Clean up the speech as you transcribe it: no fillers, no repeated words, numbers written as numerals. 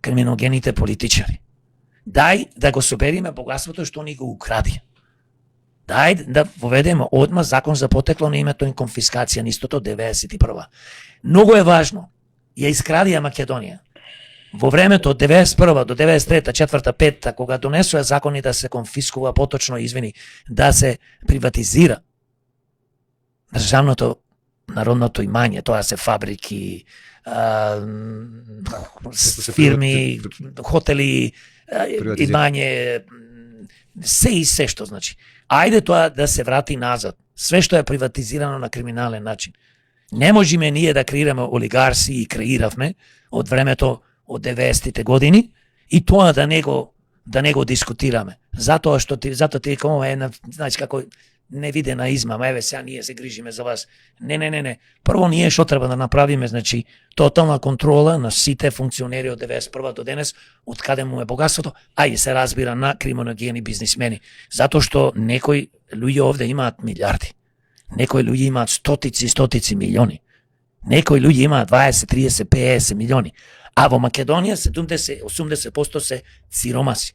криминогените политичари. Дај да го собериме богатството што ни го укради. Дај да воведеме одма закон за потекло на името и конфискација, нистото 91. Многу е важно. Ја искрадија Македонија. Во времето од 91 до 93, 4, 5, кога донесоа закони да се конфискува поточно, да се приватизира државното народното имање, тоа се фабрики, фирми, хотели, имање, се и се што значи. Ајде тоа да се врати назад. Све што е приватизирано на криминален начин. Не можеме ние да креираме олигарси и креиравме од времето од 90-тите години и тоа да не го дискутираме. Затоа ти кажуваме значи како невидена измама, еве сега ние се грижиме за вас. Не. Прво ние што треба да направиме, значи тотална контрола на сите функционери од 91 до денес, од каде му е богатството, а и се разбира на криминогени бизнисмени. Затоа што некои луѓе овде имаат милиарди. Некои луѓе имаат стотици милиони. Некои луѓе имаат 20, 30, 50 милиони. А во Македонија 70-80% се сиромаси.